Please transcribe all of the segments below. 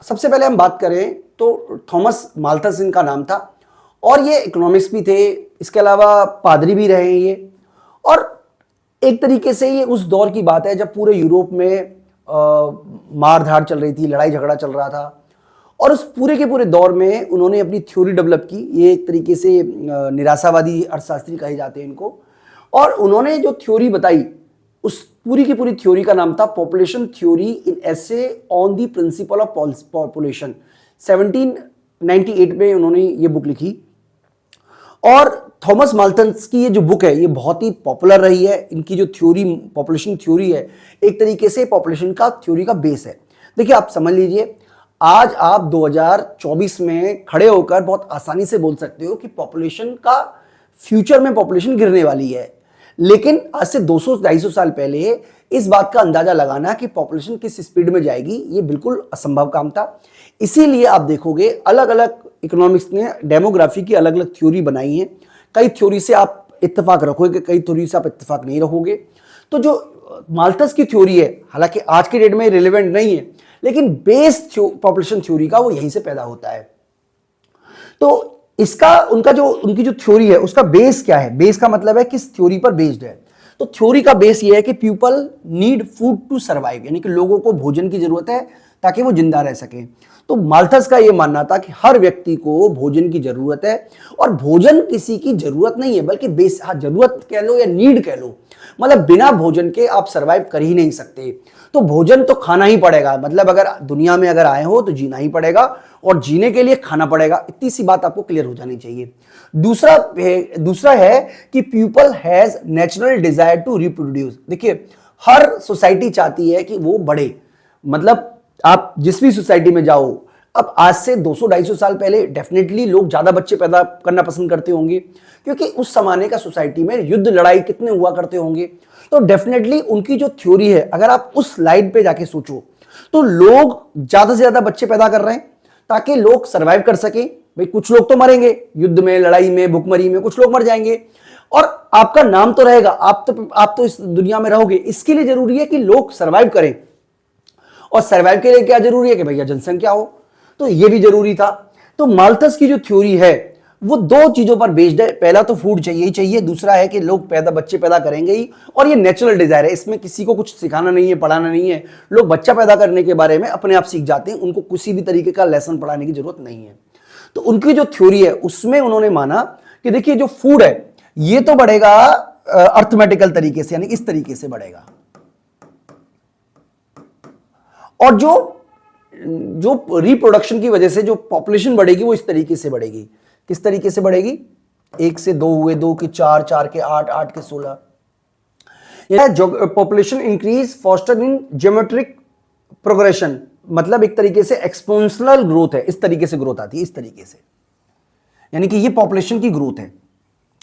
सबसे पहले हम बात करें तो थॉमस माल्थस इनका नाम था और ये इकोनॉमिक्स भी थे, इसके अलावा पादरी भी रहे ये। और एक तरीके से ये उस दौर की बात है जब पूरे यूरोप में मार धाड़ चल रही थी, लड़ाई झगड़ा चल रहा था। और उस पूरे के पूरे दौर में उन्होंने अपनी थ्योरी डेवलप की। ये एक तरीके से निराशावादी अर्थशास्त्री कहे जाते हैं इनको। और उन्होंने जो थ्योरी बताई, उस पूरी की पूरी थ्योरी का नाम था population theory in essay on the principle of population. 1798 में उन्होंने ये बुक लिखी। और थॉमस माल्थस की ये जो बुक है ये बहुत ही पॉपुलर रही है। इनकी जो थ्योरी, पॉपुलेशन थ्योरी है, एक तरीके से पॉपुलेशन का थ्योरी का बेस है। देखिए, आप समझ लीजिए, आज आप 2024 में खड़े होकर बहुत आसानी से बोल सकते हो कि पॉपुलेशन का फ्यूचर में पॉपुलेशन गिरने वाली है। लेकिन आज से 200-250 साल पहले इस बात का अंदाजा लगाना कि पॉपुलेशन किस स्पीड में जाएगी, ये बिल्कुल असंभव काम था। इसीलिए आप देखोगे अलग अलग इकोनॉमिक्स ने डेमोग्राफी की अलग अलग थ्योरी बनाई है। कई थ्योरी से आप इत्तेफाक रखोगे, कई थ्योरी से आप इत्तेफाक नहीं रखोगे। तो जो माल्थस की थ्योरी है, हालांकि आज के डेट में रिलेवेंट नहीं है, लेकिन बेस पॉपुलेशन थ्योरी का वो यहीं से पैदा होता है। तो इसका उनकी जो थ्योरी है उसका बेस क्या है? बेस का मतलब है किस थ्योरी पर बेस्ड है। तो थ्योरी का बेस ये है कि people need food to survive, यानी कि लोगों को भोजन की जरूरत है ताकि वो जिंदा रह सके। तो माल्थस का ये मानना था कि हर व्यक्ति को भोजन की जरूरत है। और भोजन किसी की जरूरत नहीं है, बल्कि बेस, हाँ, जरूरत कह लो या नीड कह लो, मतलब बिना भोजन के आप सर्वाइव कर ही नहीं सकते। तो भोजन तो खाना ही पड़ेगा, मतलब अगर दुनिया में अगर आए हो तो जीना ही पड़ेगा और जीने के लिए खाना पड़ेगा। इतनी सी बात आपको क्लियर हो जानी चाहिए। दूसरा है कि people has natural desire to reproduce. देखिए, हर सोसाइटी चाहती है कि वो बढ़े। मतलब आप जिस भी सोसाइटी में जाओ, अब आज से 200-250 साल पहले डेफिनेटली लोग ज्यादा बच्चे पैदा करना पसंद करते होंगे, क्योंकि उस जमाने का सोसाइटी में युद्ध लड़ाई कितने हुआ करते होंगे। तो डेफिनेटली उनकी जो थ्योरी है, अगर आप उस स्लाइड पे जाके सोचो, तो लोग ज्यादा से ज्यादा बच्चे पैदा कर रहे हैं ताकि लोग सर्वाइव कर सके। भाई, कुछ लोग तो मरेंगे युद्ध में, लड़ाई में, भुखमरी में, कुछ लोग मर जाएंगे और आपका नाम तो रहेगा, आप तो इस दुनिया में रहोगे। इसके लिए जरूरी है कि लोग सर्वाइव करें। और सर्वाइव के लिए क्या जरूरी है कि भैया जनसंख्या हो, तो ये भी जरूरी था। तो माल्थस की जो थ्योरी है वो दो चीजों पर बेस्ड है। पहला तो फूड चाहिए ही चाहिए, दूसरा है कि लोग बच्चे पैदा करेंगे ही, और ये नेचुरल डिजायर है। इसमें किसी को कुछ सिखाना नहीं है, पढ़ाना नहीं है। लोग बच्चा पैदा करने के बारे में अपने आप सीख जाते हैं, उनको किसी भी तरीके का लेसन पढ़ाने की जरूरत नहीं है। तो उनकी जो थ्योरी है उसमें उन्होंने माना कि देखिए, जो फूड है ये तो बढ़ेगा अर्थमेटिकल तरीके से, यानी इस तरीके से बढ़ेगा। और जो रिप्रोडक्शन की वजह से जो पॉपुलेशन बढ़ेगी वो इस तरीके से बढ़ेगी। किस तरीके से बढ़ेगी? 1 से 2 हुए, 2 के 4, 4 के 8, 8 के 16। पॉपुलेशन इंक्रीज फॉस्टर इन ज्योमेट्रिक प्रोग्रेशन, मतलब एक तरीके से एक्सपोनेंशियल ग्रोथ है। इस तरीके से ग्रोथ आती है, इस तरीके से, यानी कि ये पॉपुलेशन की ग्रोथ है।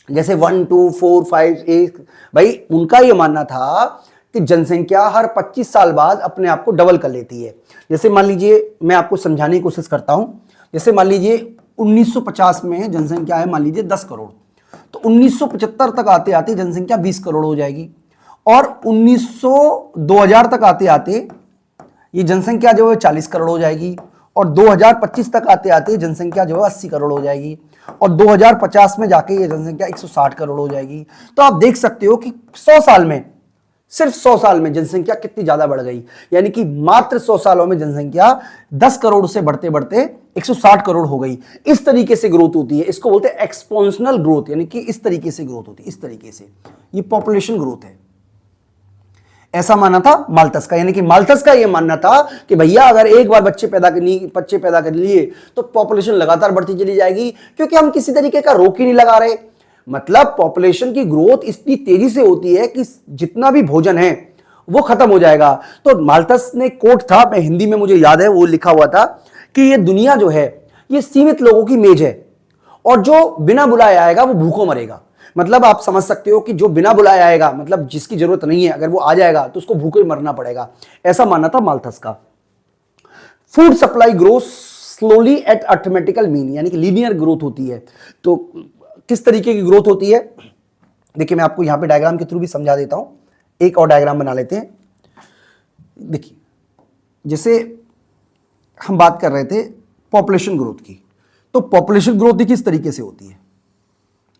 जैसे 1, 2, 4, 5, 8। भाई, उनका ये मानना था कि जनसंख्या हर 25 साल बाद अपने आप को डबल कर लेती है। जैसे मान लीजिए, मैं आपको समझाने की कोशिश करता हूं। जैसे मान लीजिए 1950 में जनसंख्या है मान लीजिए 10 करोड़, तो 1975 तक आते आते जनसंख्या 20 करोड़ हो जाएगी। और 2000 तक आते आते ये जनसंख्या जो है 40 करोड़ हो जाएगी। और 2025 तक आते आते जनसंख्या जो है 80 करोड़ हो जाएगी। और 2050 में जाके ये जनसंख्या 160 करोड़ हो जाएगी। तो आप देख सकते हो कि 100 साल में, सिर्फ 100 साल में जनसंख्या कितनी ज्यादा बढ़ गई। यानी कि मात्र 100 सालों में जनसंख्या 10 करोड़ से बढ़ते बढ़ते 160 करोड़ हो गई। इस तरीके से ग्रोथ होती है, इसको बोलते हैं एक्सपोनेंशियल ग्रोथ, यानी कि इस तरीके से ग्रोथ होती है, इस तरीके से। ये पॉपुलेशन ग्रोथ है, ऐसा माना था माल्थस का। यानी कि माल्थस का यह मानना था कि भैया अगर एक बार बच्चे पैदा कर लिए तो पॉपुलेशन लगातार बढ़ती चली जाएगी, क्योंकि हम किसी तरीके का रोक ही नहीं लगा रहे। मतलब पॉपुलेशन की ग्रोथ इतनी तेजी से होती है कि जितना भी भोजन है वो खत्म हो जाएगा। तो माल्थस ने कोट था, मैं हिंदी में मुझे याद है, वो लिखा हुआ था कि ये दुनिया जो है ये सीमित लोगों की मेज है, और जो बिना बुलाए आएगा वो भूखों मरेगा। मतलब आप समझ सकते हो कि जो बिना बुलाए आएगा, मतलब जिसकी जरूरत नहीं है, अगर वो आ जाएगा तो उसको भूखे मरना पड़ेगा। ऐसा मानना था माल्थस का। Food supply growth slowly at arithmetical mean, यानी कि लीनियर ग्रोथ होती है। तो किस तरीके की ग्रोथ होती है? देखिए, मैं आपको यहां पे डायग्राम के थ्रू भी समझा देता हूं। एक और डायग्राम बना लेते हैं। देखिए, जैसे हम बात कर रहे थे पॉपुलेशन ग्रोथ की, तो पॉपुलेशन ग्रोथ किस तरीके से होती है,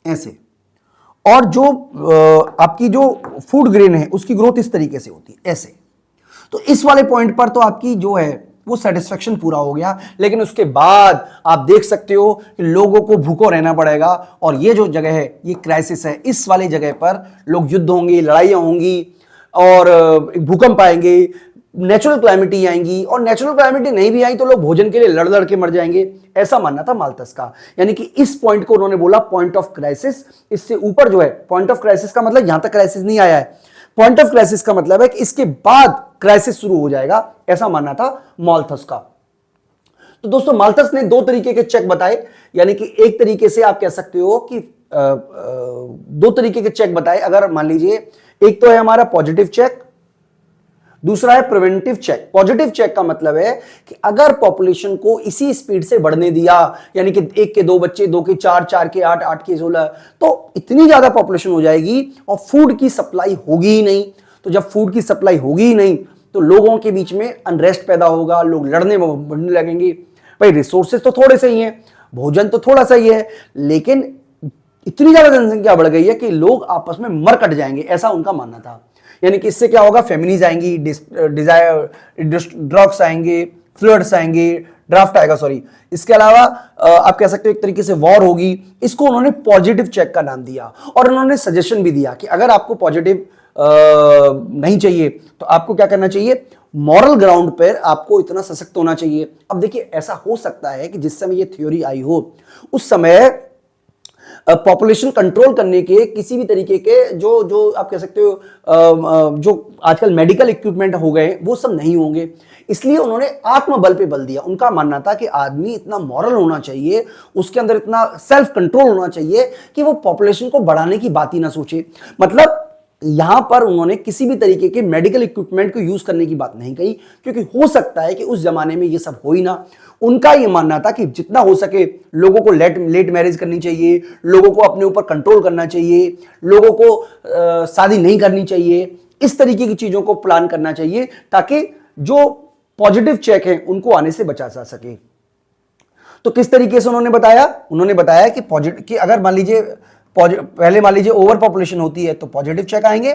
ऐसे, और जो आपकी जो फूड ग्रेन है उसकी ग्रोथ इस तरीके से होती है, ऐसे। तो इस वाले पॉइंट पर तो आपकी जो है वो सेटिस्फेक्शन पूरा हो गया, लेकिन उसके बाद आप देख सकते हो कि लोगों को भूखों रहना पड़ेगा, और ये जो जगह है ये क्राइसिस है। इस वाली जगह पर लोग युद्ध होंगे, लड़ाइयां होंगी, और भूकंप आएंगे, नेचुरल क्लाइमिटी आएंगी, और नेचुरल क्लाइमिटी नहीं भी आई तो लोग भोजन के लिए लड़ लड़ के मर जाएंगे, ऐसा मानना था माल्थस का। यानी कि इस पॉइंट को उन्होंने बोला पॉइंट ऑफ क्राइसिस। इससे ऊपर जो है, पॉइंट ऑफ क्राइसिस का मतलब यहां तक क्राइसिस नहीं आया है, पॉइंट ऑफ क्राइसिस का मतलब है कि इसके बाद क्राइसिस शुरू हो जाएगा, ऐसा मानना था माल्थस का। तो दोस्तों माल्थस ने दो तरीके के चेक बताए, यानी कि एक तरीके से आप कह सकते हो कि दो तरीके के चेक बताए। अगर मान लीजिए, एक तो है हमारा पॉजिटिव चेक, दूसरा है प्रिवेंटिव चेक। पॉजिटिव चेक का मतलब है कि अगर पॉपुलेशन को इसी स्पीड से बढ़ने दिया, यानी कि 1 के 2 बच्चे, 2 के 4, 4 के 8, 8 के 16, तो इतनी ज्यादा पॉपुलेशन हो जाएगी और फूड की सप्लाई होगी ही नहीं। तो जब फूड की सप्लाई होगी ही नहीं तो लोगों के बीच में अनरेस्ट पैदा होगा, लोग लड़ने बढ़ने लगेंगे। भाई रिसोर्सेज तो थोड़े से ही हैं, भोजन तो थोड़ा सा ही है, लेकिन इतनी ज्यादा जनसंख्या बढ़ गई है कि लोग आपस में मर कट जाएंगे, ऐसा उनका मानना था। यानी कि इससे क्या होगा, फैमिलीज आएंगी, डिजायर ड्रग्स आएंगे, फ्लड्स आएंगे, ड्राफ्ट आएगा, सॉरी। इसके अलावा आप कह सकते हो एक तरीके से वॉर होगी। इसको उन्होंने पॉजिटिव चेक का नाम दिया, और उन्होंने सजेशन भी दिया कि अगर आपको पॉजिटिव नहीं चाहिए तो आपको क्या करना चाहिए, मॉरल ग्राउंड पर आपको इतना सशक्त होना चाहिए। अब देखिए, ऐसा हो सकता है कि जिस समय ये थ्योरी आई हो उस समय पॉपुलेशन कंट्रोल करने के किसी भी तरीके के जो जो आप कह सकते हो जो आजकल मेडिकल इक्विपमेंट हो गए वो सब नहीं होंगे। इसलिए उन्होंने आत्मबल पे बल दिया। उनका मानना था कि आदमी इतना मॉरल होना चाहिए, उसके अंदर इतना सेल्फ कंट्रोल होना चाहिए कि वो पॉपुलेशन को बढ़ाने की बात ही ना सोचे। मतलब यहां पर उन्होंने किसी भी तरीके के मेडिकल इक्विपमेंट को यूज करने की बात नहीं कही, क्योंकि हो सकता है कि उस जमाने में ये सब हो ही ना। उनका यह मानना था कि जितना हो सके लोगों को लेट मैरिज करनी चाहिए, लोगों को अपने ऊपर कंट्रोल करना चाहिए, लोगों को शादी नहीं करनी चाहिए, इस तरीके की चीजों को प्लान करना चाहिए ताकि जो पॉजिटिव चेक है उनको आने से बचा जा सके। तो किस तरीके से उन्होंने बताया, उन्होंने बताया कि पॉजिटिव, कि अगर मान लीजिए पहले मान लीजिए ओवर पॉपुलेशन होती है तो पॉजिटिव चेक आएंगे,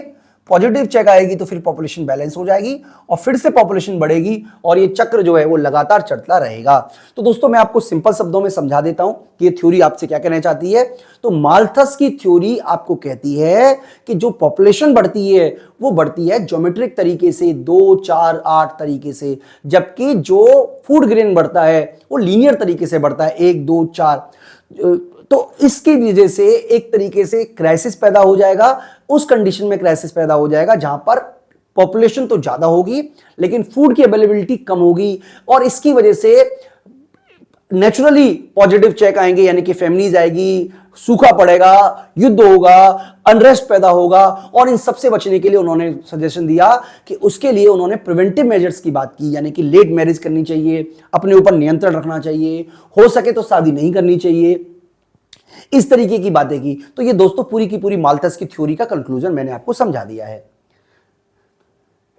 पॉजिटिव चेक आएगी तो फिर पॉपुलेशन बैलेंस हो जाएगी और फिर से पॉपुलेशन बढ़ेगी, और ये चक्र जो है वो लगातार चलता रहेगा। तो दोस्तों मैं आपको सिंपल शब्दों में समझा देता हूं कि ये थ्योरी आपसे क्या कहना चाहती है। तो माल्थस की थ्योरी आपको कहती है कि जो पॉपुलेशन बढ़ती है वो बढ़ती है ज्योमेट्रिक तरीके से, 2, 4, 8 तरीके से, जबकि जो फूड ग्रेन बढ़ता है वो लीनियर तरीके से बढ़ता है, 1, 2, 4। तो इसकी वजह से एक तरीके से क्राइसिस पैदा हो जाएगा। उस कंडीशन में क्राइसिस पैदा हो जाएगा जहां पर पॉपुलेशन तो ज्यादा होगी लेकिन फूड की अवेलेबिलिटी कम होगी, और इसकी वजह से नेचुरली पॉजिटिव चेक आएंगे, यानी कि फैमिलीज आएगी, सूखा पड़ेगा, युद्ध होगा, अनरेस्ट पैदा होगा। और इन सबसे बचने के लिए उन्होंने सजेशन दिया कि उसके लिए उन्होंने प्रिवेंटिव मेजर्स की बात की, यानी कि लेट मैरिज करनी चाहिए, अपने ऊपर नियंत्रण रखना चाहिए, हो सके तो शादी नहीं करनी चाहिए, इस तरीके की बातें की। तो ये दोस्तों पूरी की पूरी माल्थस की थ्योरी का कंक्लूजन मैंने आपको समझा दिया है।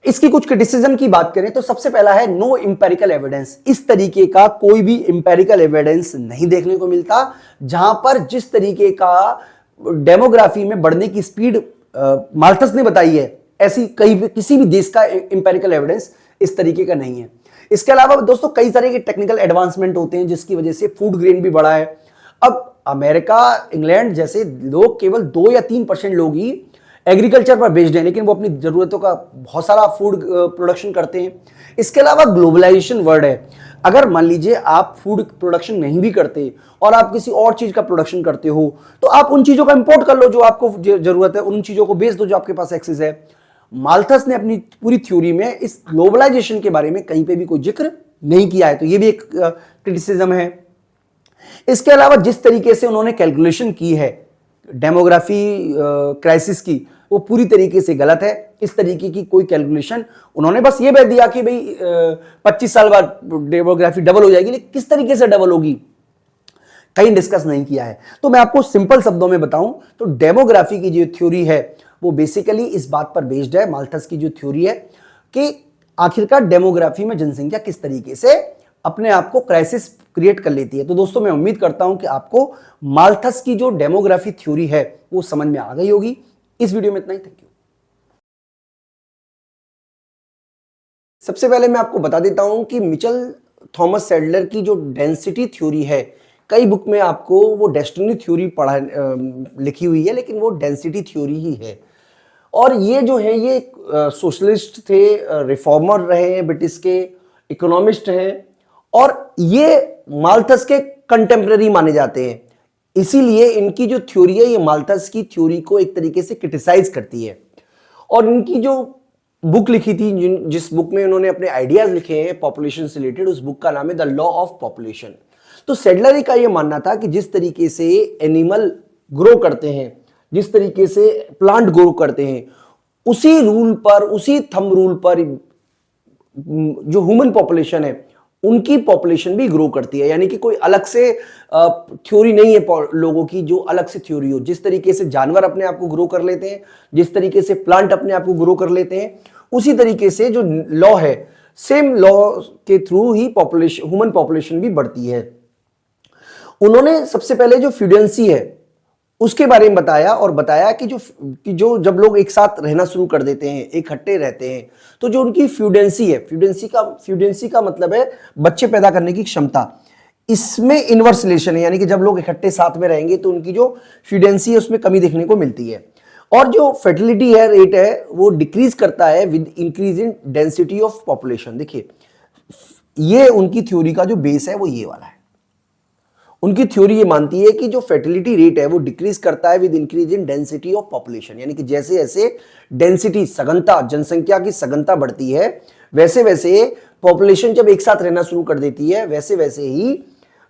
इसकी कुछ क्रिटिसिज्म की बात करें तो सबसे पहला है नो इंपेरिकल एविडेंस। इस तरीके का कोई भी इंपेरिकल एविडेंस नहीं देखने को मिलता, जहां पर जिस तरीके का डेमोग्राफी में बढ़ने की स्पीड माल्थस ने बताई है, ऐसी किसी भी देश का इंपेरिकल एविडेंस इस तरीके का नहीं है। इसके अलावा दोस्तों कई सारे के टेक्निकल एडवांसमेंट होते हैं जिसकी वजह से फूड ग्रेन भी बढ़ा है। अब अमेरिका, इंग्लैंड जैसे लोग केवल 2 या 3% लोग ही एग्रीकल्चर पर बेस्ड हैं, लेकिन वो अपनी जरूरतों का बहुत सारा फूड प्रोडक्शन करते हैं। इसके अलावा ग्लोबलाइजेशन वर्ल्ड है। अगर मान लीजिए आप फूड प्रोडक्शन नहीं भी करते और आप किसी और चीज का प्रोडक्शन करते हो तो आप उन चीजों का इंपोर्ट कर लो जो आपको जरूरत है, उन चीजों को बेच दो जो आपके पास एक्सेस है। माल्थस ने अपनी पूरी थ्योरी में इस ग्लोबलाइजेशन के बारे में कहीं पे भी कोई जिक्र नहीं किया है, तो ये भी एक क्रिटिसिज्म है। इसके अलावा जिस तरीके से उन्होंने कैलकुलेशन की है डेमोग्राफी क्राइसिस की, वो पूरी तरीके से गलत है। इस तरीके की कोई कैलकुलेशन, उन्होंने बस ये बता दिया कि भाई 25 साल बाद डेमोग्राफी डबल हो जाएगी, लेकिन किस तरीके से डबल होगी कहीं डिस्कस नहीं किया है। तो मैं आपको सिंपल शब्दों में बताऊं तो डेमोग्राफी की जो थ्योरी है वो बेसिकली इस बात पर बेस्ड है, माल्थस की जो थ्योरी है कि आखिरकार डेमोग्राफी में जनसंख्या किस तरीके से अपने आप को क्राइसिस क्रिएट कर लेती है। तो दोस्तों मैं उम्मीद करता हूं कि आपको माल्थस की जो डेमोग्राफी थ्योरी है वो समझ में आ गई होगी। इस वीडियो में इतना ही। Thank you. सबसे पहले मैं आपको बता देता हूं कि मिचेल थॉमस सैडलर की जो डेंसिटी थ्योरी है, कई बुक में आपको वो डेस्टिनी थ्योरी पढ़ा लिखी हुई है, लेकिन वो डेंसिटी थ्योरी ही है। और ये जो है ये सोशलिस्ट थे, रिफॉर्मर रहे हैं, ब्रिटिश के इकोनॉमिस्ट हैं, और ये माल्थस के कंटेम्प्रेरी माने जाते हैं। इसीलिए इनकी जो थ्योरी है ये माल्थस की थ्योरी को एक तरीके से क्रिटिसाइज करती है। और इनकी जो बुक लिखी थी, जिस बुक में उन्होंने अपने आइडियाज लिखे हैं पॉपुलेशन से रिलेटेड, उस बुक का नाम है द लॉ ऑफ पॉपुलेशन। तो सैडलर का ये मानना था कि जिस तरीके से एनिमल ग्रो करते हैं, जिस तरीके से प्लांट ग्रो करते हैं, उसी रूल पर, उसी थंब रूल पर जो ह्यूमन पॉपुलेशन है उनकी पॉपुलेशन भी ग्रो करती है। यानी कि कोई अलग से थ्योरी नहीं है लोगों की जो अलग से थ्योरी हो। जिस तरीके से जानवर अपने आप को ग्रो कर लेते हैं, जिस तरीके से प्लांट अपने आप को ग्रो कर लेते हैं, उसी तरीके से जो लॉ है, सेम लॉ के थ्रू ही पॉपुलेशन, ह्यूमन पॉपुलेशन भी बढ़ती है। उन्होंने सबसे पहले जो फ्यूडेंसी है उसके बारे में बताया, और बताया कि जो जब लोग एक साथ रहना शुरू कर देते हैं, इकट्ठे रहते हैं, तो जो उनकी फ्यूडेंसी है, फ्यूडेंसी का मतलब है बच्चे पैदा करने की क्षमता, इसमें इनवर्स रिलेशन है। यानी कि जब लोग इकट्ठे साथ में रहेंगे तो उनकी जो फ्यूडेंसी है उसमें कमी देखने को मिलती है। और जो फर्टिलिटी है रेट है वो डिक्रीज करता है with increase in density of population. देखिए ये उनकी थ्योरी का जो बेस है वो ये वाला है। उनकी थ्योरी ये मानती है कि जो फर्टिलिटी रेट है वो डिक्रीज करता है with increase in density of population. यानी कि जैसे जैसे डेंसिटी, सघनता, जनसंख्या की सघनता बढ़ती है, वैसे वैसे पॉपुलेशन जब एक साथ रहना शुरू कर देती है, वैसे वैसे ही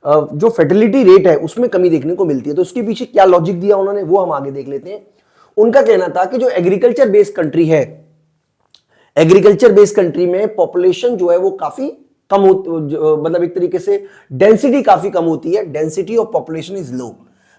जो फर्टिलिटी रेट है उसमें कमी देखने को मिलती है। तो उसके पीछे क्या लॉजिक दिया उन्होंने वो हम आगे देख लेते हैं। उनका कहना था कि जो एग्रीकल्चर बेस्ड कंट्री है, एग्रीकल्चर बेस्ड कंट्री में पॉपुलेशन जो है वो काफी कम होती, मतलब एक तरीके से डेंसिटी काफी कम होती है, density of population is low.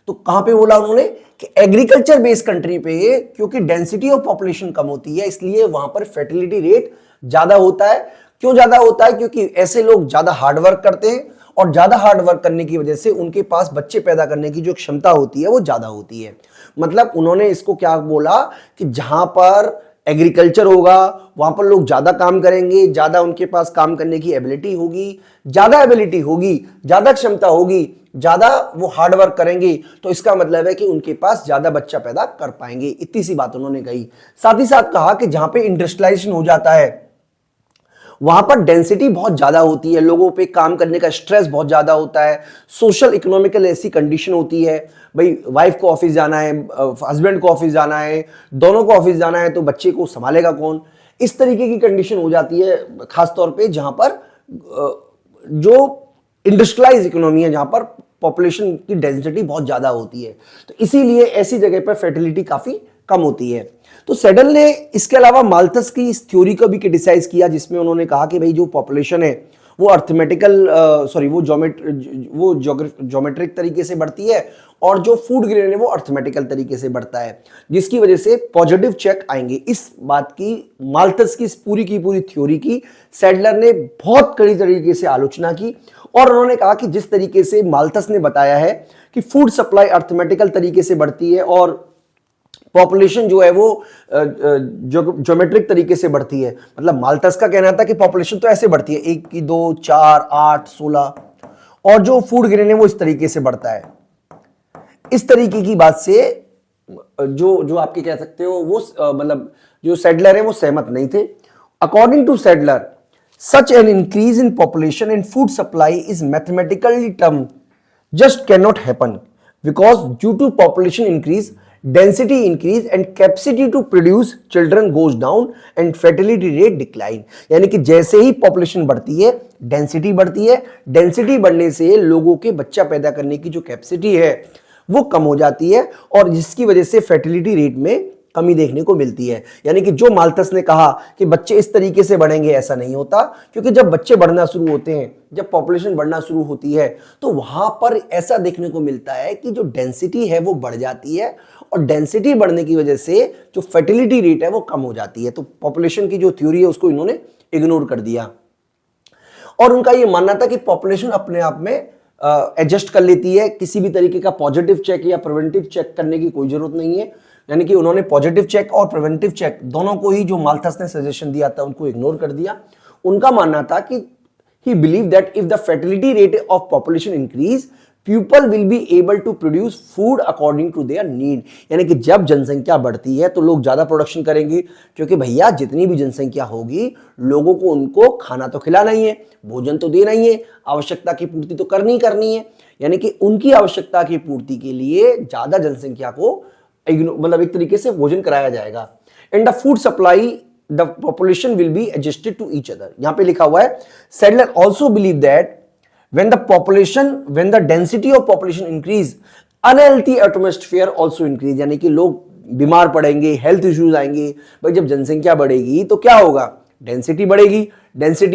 तो कहां पे बोला उन्होंने कि एग्रीकल्चर बेस्ड कंट्री पे, क्योंकि डेंसिटी ऑफ पॉपुलेशन कम होती है इसलिए वहां पर फर्टिलिटी रेट ज्यादा होता है। क्यों ज्यादा होता है? क्योंकि ऐसे लोग ज्यादा हार्डवर्क करते हैं, और ज्यादा हार्डवर्क करने की वजह से उनके पास बच्चे पैदा करने की जो क्षमता होती है वो ज्यादा होती है। मतलब उन्होंने इसको क्या बोला कि जहां पर एग्रीकल्चर होगा वहां पर लोग ज्यादा काम करेंगे, ज्यादा उनके पास काम करने की एबिलिटी होगी, ज्यादा क्षमता होगी, ज्यादा वो हार्डवर्क करेंगे, तो इसका मतलब है कि उनके पास ज्यादा बच्चा पैदा कर पाएंगे। इतनी सी बात उन्होंने कही। साथ ही साथ कहा कि जहां पे इंडस्ट्रियलाइजेशन हो जाता है वहां पर डेंसिटी बहुत ज्यादा होती है, लोगों पे काम करने का स्ट्रेस बहुत ज्यादा होता है, सोशल इकोनॉमिकल ऐसी कंडीशन होती है, भाई वाइफ को ऑफिस जाना है, हस्बैंड को ऑफिस जाना है, दोनों को ऑफिस जाना है, तो बच्चे को संभालेगा कौन? इस तरीके की कंडीशन हो जाती है, खासतौर पे जहां पर जो इंडस्ट्रियलाइज इकोनॉमी है, जहां पर पॉपुलेशन की डेंसिटी बहुत ज्यादा होती है। तो इसीलिए ऐसी जगह पर फर्टिलिटी काफी कम होती है। तो सैडल ने इसके अलावा माल्थस की इस थ्योरी को भी क्रिटिसाइज किया, जिसमें उन्होंने कहा कि भाई जो पॉपुलेशन है वो अर्थमेटिकल वो ज्योमेट्रिक तरीके से बढ़ती है, और जो फूड ग्रेन है वो अर्थमेटिकल तरीके से बढ़ता है, जिसकी वजह से पॉजिटिव चेक आएंगे। इस बात की, माल्थस की इस पूरी की पूरी थ्योरी की सैडलर ने बहुत कड़ी तरीके से आलोचना की, और उन्होंने कहा कि जिस तरीके से माल्थस ने बताया है कि फूड सप्लाई अर्थमेटिकल तरीके से बढ़ती है और पॉपुलेशन जो है वो ज्योमेट्रिक तरीके से बढ़ती है, मतलब माल्थस का कहना था कि पॉपुलेशन तो ऐसे बढ़ती है 1 की 2 4 8 16, और जो फूड ग्रेन है वो इस तरीके से बढ़ता है। इस तरीके की बात से जो आपके कह सकते हो वो मतलब जो सैडलर है वो सहमत नहीं थे। According to Sadler, such an increase in population and food supply is mathematically term just cannot happen because due to population increase, density increase and capacity to produce children goes down and fertility rate decline। यानी कि जैसे ही population बढ़ती है density बढ़ती है, density बढ़ने से लोगों के बच्चा पैदा करने की जो कैपेसिटी है वो कम हो जाती है, और जिसकी वजह से फर्टिलिटी रेट में कमी देखने को मिलती है। यानी कि जो माल्थस ने कहा कि बच्चे इस तरीके से बढ़ेंगे, ऐसा नहीं होता, क्योंकि जब बच्चे बढ़ना शुरू होते हैं, जब पॉपुलेशन बढ़ना शुरू होती है, तो वहां पर ऐसा देखने को मिलता है कि जो डेंसिटी है वो बढ़ जाती है, और डेंसिटी बढ़ने की वजह से जो फर्टिलिटी रेट है वो कम हो जाती है। तो पॉपुलेशन की जो थ्योरी है उसको इन्होंने इग्नोर कर दिया। और उनका ये मानना था कि पॉपुलेशन अपने आप में एडजस्ट कर लेती है, किसी भी तरीके का पॉजिटिव चेक या प्रिवेंटिव चेक करने की कोई जरूरत नहीं है। यानी कि उन्होंने पॉजिटिव चेक और प्रिवेंटिव चेक दोनों को ही, जो माल्थस ने सजेशन दिया था, उनको इग्नोर कर दिया। उनका मानना था कि he believed that if the fertility rate of population increase, people will be able to produce food according to their need। यानी कि जब जनसंख्या बढ़ती है तो लोग ज्यादा प्रोडक्शन करेंगे, क्योंकि भैया जितनी भी जनसंख्या होगी लोगों को उनको खाना तो खिलाना ही है, भोजन तो देना ही है, आवश्यकता की पूर्ति तो करनी है। यानी कि उनकी आवश्यकता की पूर्ति के लिए ज्यादा जनसंख्या को मतलब एक तरीके से भोजन कराया जाएगा। And the food supply the population will be adjusted to each other। यहां पे लिखा हुआ है Sadler also believe that when the density of population increase, unhealthy atmosphere also increase। यानी कि लोग बीमार पड़ेंगे, हेल्थ इश्यूज आएंगे। भाई जब जनसंख्या बढ़ेगी तो क्या होगा, डेंसिटी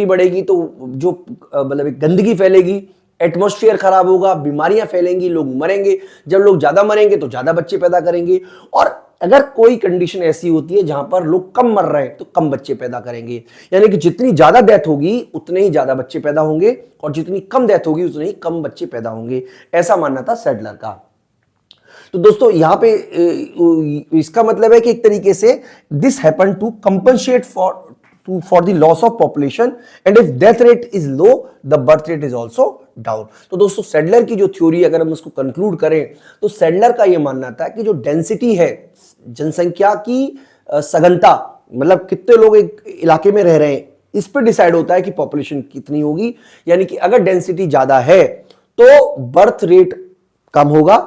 बढ़ेगी तो जो मतलब एक गंदगी फैलेगी, एटमॉस्फेयर खराब होगा, बीमारियां फैलेंगी, लोग मरेंगे। जब लोग ज्यादा मरेंगे तो ज्यादा बच्चे पैदा करेंगे, और अगर कोई कंडीशन ऐसी होती है जहां पर लोग कम मर रहे हैं तो कम बच्चे पैदा करेंगे। यानी कि जितनी ज्यादा डेथ होगी उतने ही ज्यादा बच्चे पैदा होंगे, और जितनी कम डेथ होगी उतने ही कम बच्चे पैदा होंगे। ऐसा मानना था सैडलर का। तो दोस्तों यहां पे इसका मतलब है कि एक तरीके से this happen to compensate for the loss of population, and if death rate is low the birth rate is also down. तो दोस्तों सैडलर की जो थ्योरी अगर हम उसको कंक्लूड करें तो सैडलर का यह मानना था कि जो डेंसिटी है, जनसंख्या की सघनता, मतलब कितने लोग एक इलाके में रह रहे हैं, इस पर डिसाइड होता है कि पॉपुलेशन कितनी होगी। यानी कि अगर डेंसिटी ज्यादा है तो बर्थ रेट कम होगा,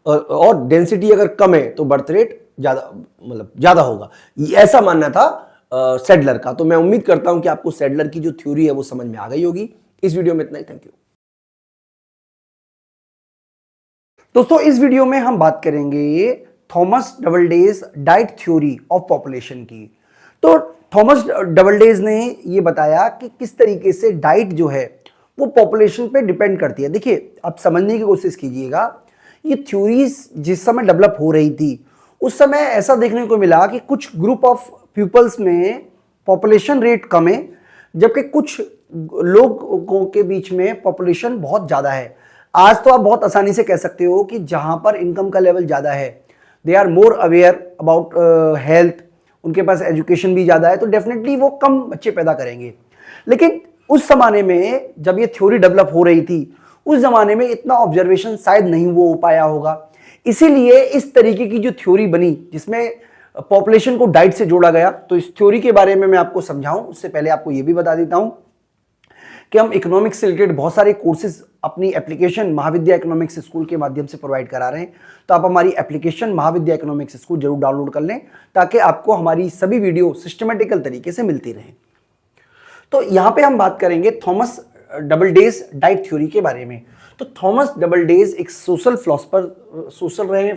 और डेंसिटी अगर कम है तो बर्थ रेट ज्यादा होगा। ऐसा मानना था सैडलर का। तो मैं उम्मीद करता हूं कि आपको सैडलर की जो थ्योरी है वो समझ में आ गई होगी। इस वीडियो में इतना ही, थैंक यू। दोस्तों इस वीडियो में हम बात करेंगे Thomas Doubleday diet theory of population की। तो थॉमस डबलडेज ने ये बताया कि किस तरीके से डाइट जो है वो पॉपुलेशन पे डिपेंड करती है। देखिए आप समझने की कोशिश कीजिएगा, ये थ्योरीज जिस समय डेवलप हो रही थी उस समय ऐसा देखने को मिला कि कुछ ग्रुप ऑफ पीपल्स में पॉपुलेशन रेट कम है, जबकि कुछ लोगों के बीच में पॉपुलेशन बहुत ज़्यादा है। आज तो आप बहुत आसानी से कह सकते हो कि जहाँ पर इनकम का लेवल ज़्यादा है, they are more aware about health, उनके पास एजुकेशन भी ज़्यादा है, तो डेफिनेटली वो कम बच्चे पैदा करेंगे। लेकिन उस ज़माने में जब ये थ्योरी डेवलप हो रही थी, उस ज़माने में इतना ऑब्जर्वेशन शायद नहीं हो पाया होगा। इसीलिए इस तरीके की जो थ्योरी बनी जिसमें पॉपुलेशन को डाइट से जोड़ा गया। तो इस थ्योरी के बारे में मैं आपको समझाऊं उससे पहले आपको यह भी बता देता हूं कि हम इकोनॉमिक्स से रिलेटेड बहुत सारे कोर्सेज अपनी एप्लीकेशन महाविद्या इकोनॉमिक्स स्कूल के माध्यम से प्रोवाइड करा रहे हैं। तो आप हमारी एप्लीकेशन महाविद्या इकोनॉमिक्स स्कूल जरूर डाउनलोड कर लें, ताकि आपको हमारी सभी वीडियो सिस्टमेटिकल तरीके से मिलती रहें। तो यहां पे हम बात करेंगे थॉमस डबलडेज डाइट थ्योरी के बारे में। तो थॉमस डबलडेज एक सोशल फिलोसफर सोशल रहे,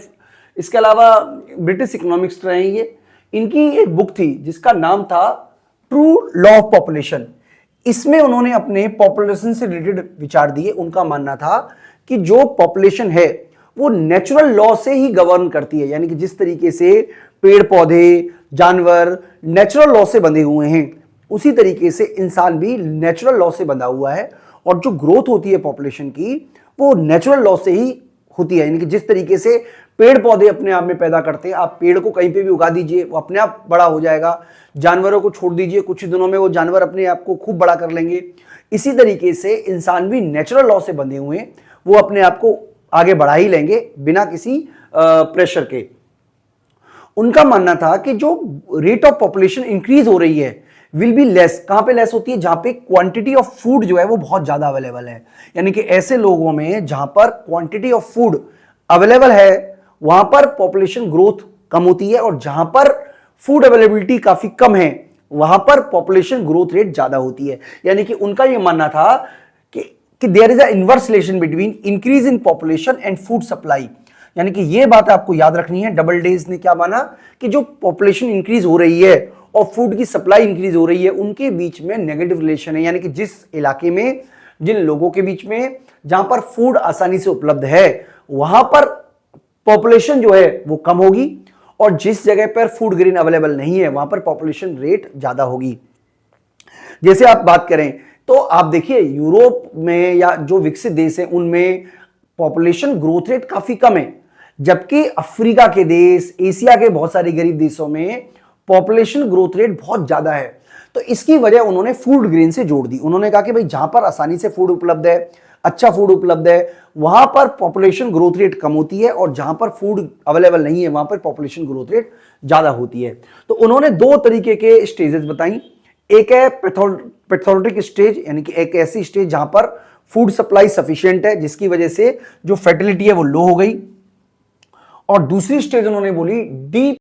इसके अलावा ब्रिटिश इकोनॉमिक्स रहे। ये इनकी एक बुक थी जिसका नाम था ट्रू लॉ ऑफ पॉपुलेशन। इसमें उन्होंने अपने पॉपुलेशन से रिलेटेड विचार दिए। उनका मानना था कि जो पॉपुलेशन है वो नेचुरल लॉ से ही गवर्न करती है, यानी कि जिस तरीके से पेड़ पौधे जानवर नेचुरल लॉ से बंधे हुए हैं, उसी तरीके से इंसान भी नेचुरल लॉ से बंधा हुआ है। और जो ग्रोथ होती है पॉपुलेशन की वो नेचुरल लॉ से ही होती है। यानी कि जिस तरीके से पेड़ पौधे अपने आप में पैदा करते हैं, आप पेड़ को कहीं पे भी उगा दीजिए वो अपने आप बड़ा हो जाएगा। जानवरों को छोड़ दीजिए, कुछ ही दिनों में वो जानवर अपने आप को खूब बड़ा कर लेंगे। इसी तरीके से इंसान भी नेचुरल लॉ से बंधे हुए हैं, वो अपने आप को आगे बढ़ा ही लेंगे बिना किसी प्रेशर के। उनका मानना था कि जो रेट ऑफ पॉपुलेशन इंक्रीज हो रही है विल बी लेस। कहां पे लेस होती है? जहां पे क्वांटिटी ऑफ फूड जो है वो बहुत ज्यादा अवेलेबल है। यानी कि ऐसे लोगों में जहां पर क्वांटिटी ऑफ फूड अवेलेबल है वहां पर पॉपुलेशन ग्रोथ कम होती है, और जहां पर फूड अवेलेबिलिटी काफी कम है वहां पर पॉपुलेशन ग्रोथ रेट ज्यादा होती है। यानी कि उनका यह मानना था कि there is a inverse relation between increase in population and food supply. यानी कि यह बात आपको याद रखनी है। डबलडेज ने क्या माना कि जो पॉपुलेशन इंक्रीज हो रही है और फूड की सप्लाई इंक्रीज हो रही है उनके बीच में नेगेटिव रिलेशन है। यानी कि जिस इलाके में जिन लोगों के बीच में जहां पर फूड आसानी से उपलब्ध है वहां पर पॉपुलेशन जो है वो कम होगी, और जिस जगह पर फूड ग्रेन अवेलेबल नहीं है वहां पर पॉपुलेशन रेट ज्यादा होगी। जैसे आप बात करें तो आप देखिए यूरोप में या जो विकसित देश हैं उनमें पॉपुलेशन ग्रोथ रेट काफी कम है, जबकि अफ्रीका के देश, एशिया के बहुत सारे गरीब देशों में पॉपुलेशन ग्रोथ रेट बहुत ज्यादा है। तो इसकी वजह उन्होंने फूड ग्रेन से जोड़ दी। उन्होंने कहा कि भाई जहां पर आसानी से फूड उपलब्ध है, अच्छा फूड उपलब्ध है, वहां पर पॉपुलेशन ग्रोथ रेट कम होती है, और जहां पर फूड अवेलेबल नहीं है वहां पर पॉपुलेशन ग्रोथ रेट ज्यादा होती है। तो उन्होंने दो तरीके के स्टेजेस बताई। एक है पैथोलिटिक स्टेज, यानी कि एक ऐसी स्टेज जहां पर फूड सप्लाई सफिशिएंट है जिसकी वजह से जो फर्टिलिटी है वो लो हो गई, और दूसरी स्टेज उन्होंने बोली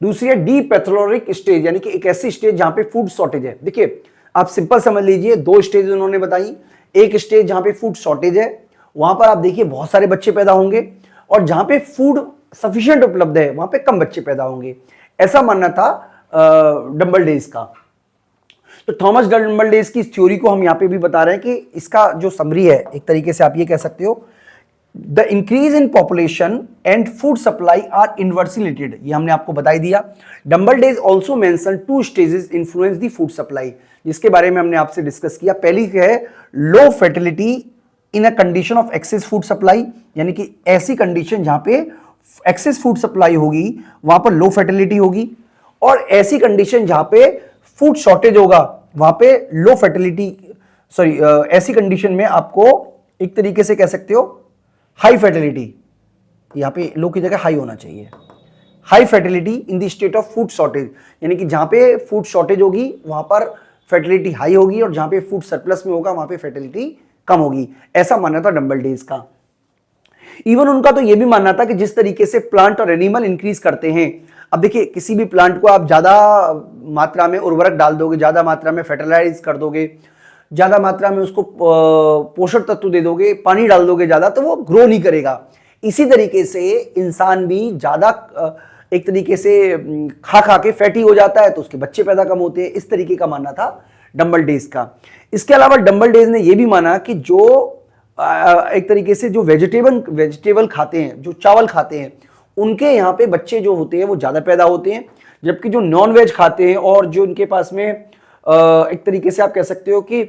दूसरी है डी पैथोलॉजिक स्टेज, यानी कि एक ऐसी स्टेज जहां पे फूड शॉर्टेज है। देखिए आप सिंपल समझ लीजिए, दो स्टेज उन्होंने बताई। एक स्टेज जहां पे फूड शॉर्टेज है, वहां पर आप देखिए बहुत सारे बच्चे पैदा होंगे, और जहां पे फूड सफिशिएंट उपलब्ध है वहां पे कम बच्चे पैदा होंगे। ऐसा मानना था डंबलडेज का। तो थॉमस डंबलडेज की इस थ्योरी को हम यहां पे भी बता रहे हैं कि इसका जो समरी है, एक तरीके से आप ये कह सकते हो, the increase in population and food supply are inversely related. ये हमने आपको बता ही दिया। Doubleday also mention two stages influence the food supply, जिसके बारे में हमने आपसे डिस्कस किया। पहली है low fertility in a condition of excess food supply, यानी कि ऐसी कंडीशन जहां पे एक्सेस फूड सप्लाई होगी वहां पर लो फर्टिलिटी होगी, और ऐसी कंडीशन जहां पे फूड शॉर्टेज होगा वहां पे लो फर्टिलिटी, सॉरी ऐसी कंडीशन में आपको एक तरीके से कह सकते हो हाई फर्टिलिटी, यहां पे लो की जगह हाई होना चाहिए, high fertility in the state of food shortage, यानी कि जहां पे फूड शॉर्टेज होगी वहां पर फर्टिलिटी हाई होगी, और जहां पे फूड सरप्लस में होगा वहां पे फर्टिलिटी कम होगी। ऐसा मानना था डंबलडेज का। इवन उनका तो यह भी मानना था कि जिस तरीके से प्लांट और एनिमल इंक्रीज करते हैं, अब देखिए किसी भी प्लांट को आप ज्यादा मात्रा में उर्वरक डाल दोगे, ज्यादा मात्रा में फर्टिलाइज कर दोगे, ज्यादा मात्रा में उसको पोषक तत्व दे दोगे, पानी डाल दोगे ज्यादा, तो वो ग्रो नहीं करेगा। इसी तरीके से इंसान भी ज्यादा एक तरीके से खा खा के फैटी हो जाता है तो उसके बच्चे पैदा कम होते हैं। इस तरीके का मानना था डंबलडेज का। इसके अलावा डंबलडेज ने यह भी माना कि जो एक तरीके से जो वेजिटेबल खाते हैं, जो चावल खाते हैं, उनके यहाँ पे बच्चे जो होते हैं वो ज्यादा पैदा होते हैं, जबकि जो नॉन वेज खाते हैं और जो इनके पास में एक तरीके से आप कह सकते हो कि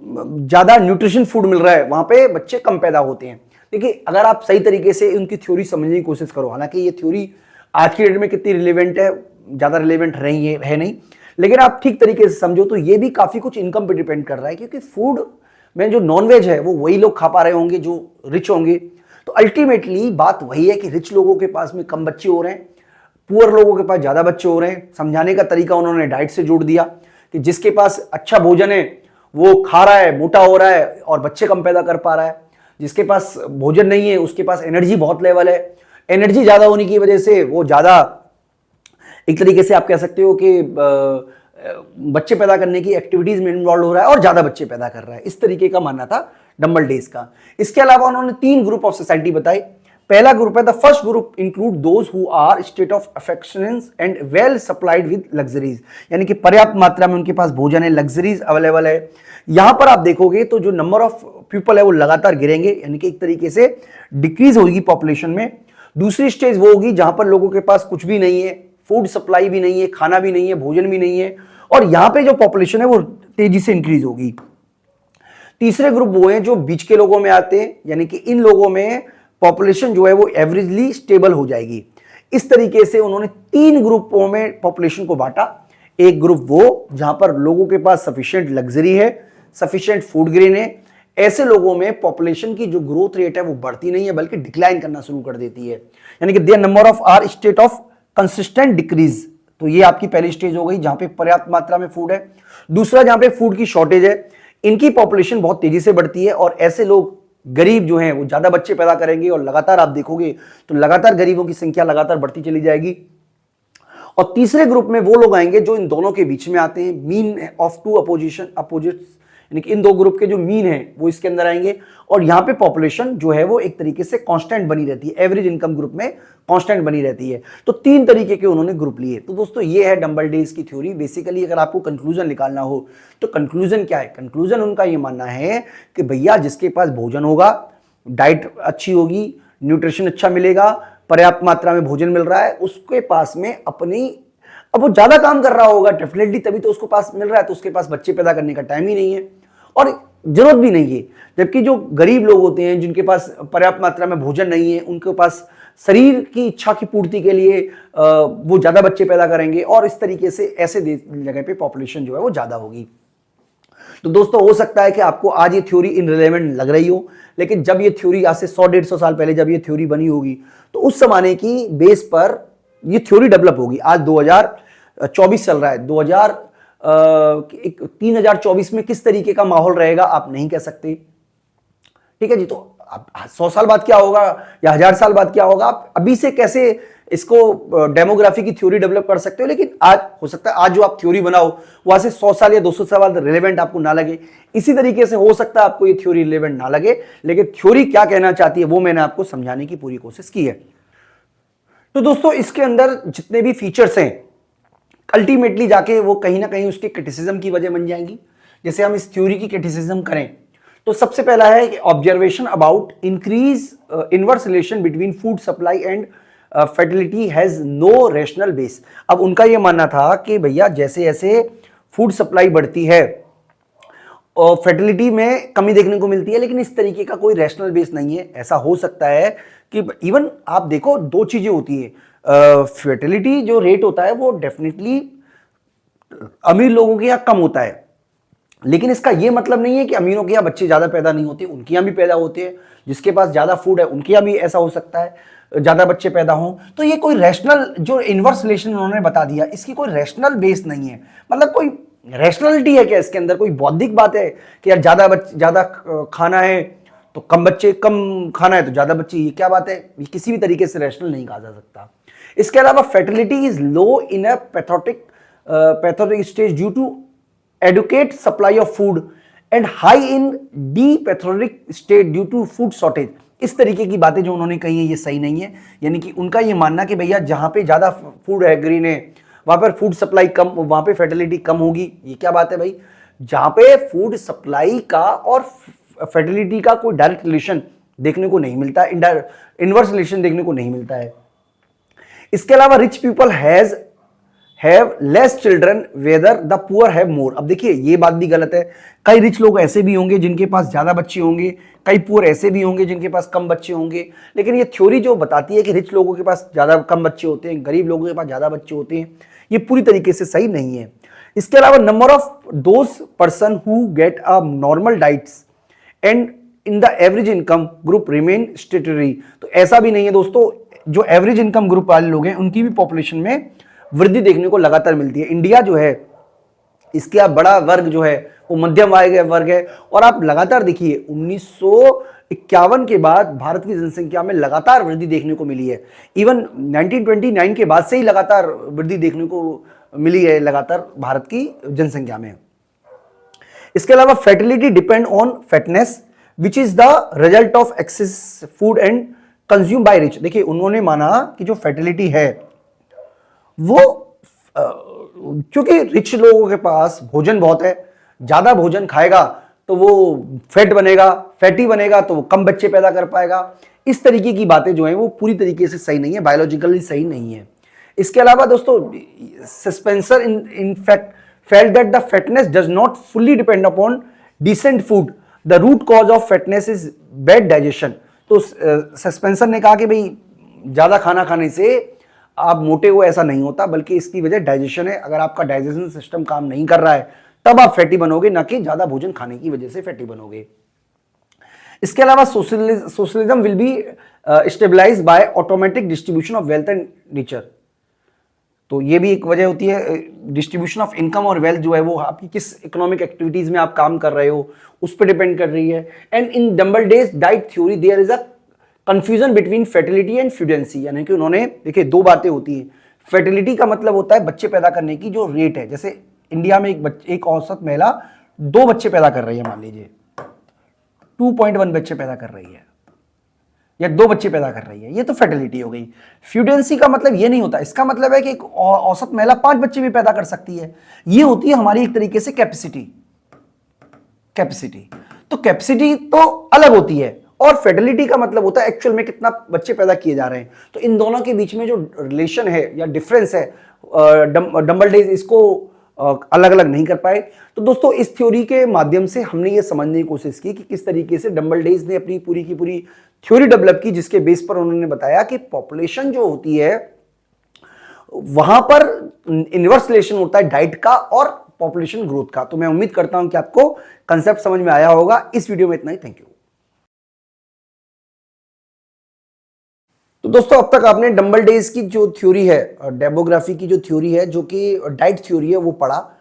ज्यादा न्यूट्रिशन फूड मिल रहा है, वहां पे बच्चे कम पैदा होते हैं। देखिए अगर आप सही तरीके से उनकी थ्योरी समझने की कोशिश करो, हालांकि ये थ्योरी आज की डेट में कितनी रिलेवेंट है, ज्यादा रिलेवेंट रही है नहीं, लेकिन आप ठीक तरीके से समझो तो ये भी काफी कुछ इनकम पे डिपेंड कर रहा है, क्योंकि फूड में जो नॉनवेज है वो वही लोग खा पा रहे होंगे जो रिच होंगे। तो अल्टीमेटली बात वही है कि रिच लोगों के पास में कम बच्चे हो रहे हैं, पुअर लोगों के पास ज्यादा बच्चे हो रहे हैं। समझाने का तरीका उन्होंने डाइट से जोड़ दिया कि जिसके पास अच्छा भोजन है वो खा रहा है, मोटा हो रहा है और बच्चे कम पैदा कर पा रहा है। जिसके पास भोजन नहीं है उसके पास एनर्जी बहुत लेवल है, एनर्जी ज्यादा होने की वजह से वो ज्यादा एक तरीके से आप कह सकते हो कि बच्चे पैदा करने की एक्टिविटीज में इन्वॉल्व हो रहा है और ज्यादा बच्चे पैदा कर रहा है। इस तरीके का मानना था डंबलडेज का। इसके अलावा उन्होंने 3 ग्रुप ऑफ सोसाइटी बताई। पहला ग्रुप है the first group include those who are state of affections and well supplied with luxuries, यानी कि पर्याप्त मात्रा में उनके पास भोजन है, लग्जरीज अवेलेबल है। यहां पर आप देखोगे तो जो नंबर ऑफ पीपल है वो लगातार गिरेंगे, यानी कि एक तरीके से डिक्रीज होगी पॉपुलेशन में। दूसरी स्टेज वो होगी जहां पर लोगों के पास कुछ भी नहीं है, फूड सप्लाई भी नहीं है, खाना भी नहीं है, भोजन भी नहीं है, और यहां पे जो पॉपुलेशन है वो तेजी से इंक्रीज होगी। तीसरे ग्रुप वो हैं जो बीच के लोगों में आते हैं, यानी कि इन लोगों में पॉपुलेशन जो है वो एवरेजली स्टेबल हो जाएगी। इस तरीके से उन्होंने 3 ग्रुपों में पॉपुलेशन को बांटा। एक ग्रुप वो जहां पर लोगों के पास सफिशिएंट लग्जरी है, सफिशिएंट फूड ग्रेन है, ऐसे लोगों में पॉपुलेशन की जो ग्रोथ रेट है वो बढ़ती नहीं है बल्कि डिक्लाइन करना शुरू कर देती है, यानी कि their number of are state of consistent decrease. तो ये आपकी पहली स्टेज हो गई जहां पे पर्याप्त मात्रा में फूड है। दूसरा जहां पे फूड की शॉर्टेज है, इनकी पॉपुलेशन बहुत तेजी से बढ़ती है और ऐसे लोग गरीब जो हैं वो ज्यादा बच्चे पैदा करेंगे और लगातार आप देखोगे तो लगातार गरीबों की संख्या लगातार बढ़ती चली जाएगी। और तीसरे ग्रुप में वो लोग आएंगे जो इन दोनों के बीच में आते हैं, मीन ऑफ टू अपोजिट्स, यानी कि इन दो ग्रुप के जो मीन है वो इसके अंदर आएंगे और यहां पे पॉपुलेशन जो है वो एक तरीके से कांस्टेंट बनी रहती है, एवरेज इनकम ग्रुप में कांस्टेंट बनी रहती है। तो 3 तरीके के उन्होंने ग्रुप लिए। तो दोस्तों ये है डंबलडेज की थ्योरी। बेसिकली अगर आपको कंक्लूजन निकालना हो तो कंक्लूजन क्या है? कंक्लूजन उनका ये मानना है कि भैया जिसके पास भोजन होगा, डाइट अच्छी होगी, न्यूट्रिशन अच्छा मिलेगा, पर्याप्त मात्रा में भोजन मिल रहा है, उसके पास में अपनी अब वो ज्यादा काम कर रहा होगा डेफिनेटली, तभी तो उसको पास मिल रहा है, तो उसके पास बच्चे पैदा करने का टाइम ही नहीं है और जरूरत भी नहीं है। जबकि जो गरीब लोग होते हैं, जिनके पास पर्याप्त मात्रा में भोजन नहीं है, उनके पास शरीर की इच्छा की पूर्ति के लिए वो ज्यादा बच्चे पैदा करेंगे और इस तरीके से ऐसे जगह पे पॉपुलेशन जो है वो ज्यादा होगी। तो दोस्तों हो सकता है कि आपको आज ये थ्योरी इनरिलेवेंट लग रही हो, लेकिन जब ये थ्योरी आज से 100-150 साल पहले जब ये थ्योरी बनी होगी, तो उस जमाने की बेस पर ये थ्योरी डेवलप होगी। आज 2024 चल रहा है, 3024 में किस तरीके का माहौल रहेगा आप नहीं कह सकते, ठीक है जी। तो अब 100 साल बाद क्या होगा या 1000 साल बाद क्या होगा, आप अभी से कैसे इसको डेमोग्राफी की थ्योरी डेवलप कर सकते हो। लेकिन आज हो सकता है आज जो आप थ्योरी बनाओ वो आज से 100 साल या 200 साल बाद रिलेवेंट आपको ना लगे। इसी तरीके से हो सकता है आपको ये थ्योरी रिलेवेंट ना लगे, लेकिन थ्योरी क्या कहना चाहती है वो मैंने आपको समझाने की पूरी कोशिश की है। तो दोस्तों इसके अंदर जितने भी फीचर्स हैं अल्टीमेटली जाके वो कहीं ना कहीं उसके क्रिटिसिज्म की वजह बन जाएंगी। जैसे हम इस थ्योरी की क्रिटिसिज्म करें तो सबसे पहला है कि observation about increase inverse relation between food supply and fertility has no rational base. अब उनका यह मानना था कि भैया जैसे जैसे फूड सप्लाई बढ़ती है और फर्टिलिटी में कमी देखने को मिलती है, लेकिन इस तरीके का कोई रैशनल बेस नहीं है। ऐसा हो सकता है कि इवन आप देखो दो चीजें होती है, फर्टिलिटी जो रेट होता है वो डेफिनेटली अमीर लोगों के यहाँ कम होता है, लेकिन इसका यह मतलब नहीं है कि अमीरों के यहाँ बच्चे ज्यादा पैदा नहीं होते, उनके यहाँ भी पैदा होते हैं। जिसके पास ज्यादा फूड है उनके यहाँ भी ऐसा हो सकता है ज्यादा बच्चे पैदा हों। तो ये कोई रैशनल जो इनवर्स रिलेशन उन्होंने बता दिया, इसकी कोई रैशनल बेस नहीं है। मतलब कोई रैशनलिटी है क्या इसके अंदर, कोई बौद्धिक बात है कि यार ज्यादा खाना है तो कम बच्चे, कम खाना है तो ज्यादा बच्चे, ये क्या बात है? ये किसी भी तरीके से रैशनल नहीं कहा जा सकता। इसके अलावा fertility is low in a pathetic stage due to adequate supply of food and high in depathogenic state due to food shortage। इस तरीके की बातें जो उन्होंने कही है ये सही नहीं है। यानी कि उनका ये मानना कि भैया जहां पे ज्यादा फूड है, ग्रीन है, वहां पर फूड सप्लाई कम, वहां पे फर्टिलिटी कम होगी। ये क्या बात है भाई? जहां पे फूड सप्लाई का और फर्टिलिटी का कोई डायरेक्ट रिलेशन देखने को नहीं मिलता, इनवर्स रिलेशन देखने को नहीं मिलता है। इसके अलावा rich people have less children whether the poor have more. अब देखिए ये बात भी गलत है। कई रिच लोग ऐसे भी होंगे जिनके पास ज्यादा बच्चे होंगे, कई पुअर ऐसे भी होंगे जिनके पास कम बच्चे होंगे। लेकिन ये थ्योरी जो बताती है कि रिच लोगों के पास ज्यादा कम बच्चे होते हैं, गरीब लोगों के पास ज्यादा बच्चे होते हैं, ये पूरी तरीके से सही नहीं है। इसके अलावा number of those person who get a normal diets and in the average income group remain स्टेटरी। तो ऐसा भी नहीं है दोस्तों, जो एवरेज इनकम ग्रुप वाले लोग हैं उनकी भी पॉपुलेशन में वृद्धि देखने को लगातार मिलती है। इंडिया जो है इसका बड़ा वर्ग जो है वो मध्यम आय वर्ग है, और आप लगातार देखिए 1951 के बाद भारत की जनसंख्या में लगातार वृद्धि देखने को मिली है। इवन 1929 के बाद से ही लगातार वृद्धि देखने को मिली है लगातार भारत की जनसंख्या में। इसके अलावा fertility depend on fatness which is the result of excess food and consume by rich. देखिए उन्होंने माना कि जो फर्टिलिटी है वो क्योंकि रिच लोगों के पास भोजन बहुत है, ज्यादा भोजन खाएगा तो वो फैट बनेगा, फैटी बनेगा तो वो कम बच्चे पैदा कर पाएगा। इस तरीके की बातें जो हैं वो पूरी तरीके से सही नहीं है, बायोलॉजिकली सही नहीं है। इसके अलावा दोस्तों Spencer in fact felt that the fatness does not fully depend upon decent food, the root cause of fatness is bad digestion. तो सस्पेंसर ने कहा कि भाई ज्यादा खाना खाने से आप मोटे हो ऐसा नहीं होता, बल्कि इसकी वजह डाइजेशन है। अगर आपका डाइजेशन सिस्टम काम नहीं कर रहा है तब आप फैटी बनोगे, ना कि ज्यादा भोजन खाने की वजह से फैटी बनोगे। इसके अलावा socialism will be stabilised by automatic distribution of wealth and nature. तो ये भी एक वजह होती है। डिस्ट्रीब्यूशन ऑफ इनकम और वेल्थ जो है वो आपकी किस इकोनॉमिक एक्टिविटीज में आप काम कर रहे हो उस पर डिपेंड कर रही है। And in Doubleday diet theory there is a confusion between fertility and fecundity. यानी कि उन्होंने देखिए दो बातें होती हैं। फर्टिलिटी का मतलब होता है बच्चे पैदा करने की जो रेट है। जैसे इंडिया में एक औसत महिला 2 बच्चे पैदा कर रही है, मान लीजिए 2.1 बच्चे पैदा कर रही है या 2 बच्चे पैदा कर रही है, ये तो फर्टिलिटी हो गई। फ्यूडेंसी का मतलब ये नहीं होता, इसका मतलब है कि एक औसत महिला 5 बच्चे भी पैदा कर सकती है। ये होती है हमारी एक तरीके से कैपेसिटी। तो कैपेसिटी तो अलग होती है और फर्टिलिटी का मतलब होता है एक्चुअल में कितना बच्चे पैदा किए जा रहे हैं। तो इन दोनों के बीच में जो रिलेशन है या डिफरेंस है, डंबलडेज इसको अलग अलग नहीं कर पाए। तो दोस्तों इस थ्योरी के माध्यम से हमने ये समझने की कोशिश की कि किस तरीके से डंबलडेज ने अपनी पूरी की पूरी थ्योरी डेवलप की, जिसके बेस पर उन्होंने बताया कि पॉपुलेशन जो होती है वहां पर इनवर्स रिलेशन होता है डाइट का और पॉपुलेशन ग्रोथ का। तो मैं उम्मीद करता हूं कि आपको कंसेप्ट समझ में आया होगा। इस वीडियो में इतना ही। Thank you. तो दोस्तों अब तक आपने डंबलडेज की जो थ्योरी है, डेमोग्राफी की जो थ्योरी है, जो कि डाइट थ्योरी है, वो पढ़ा।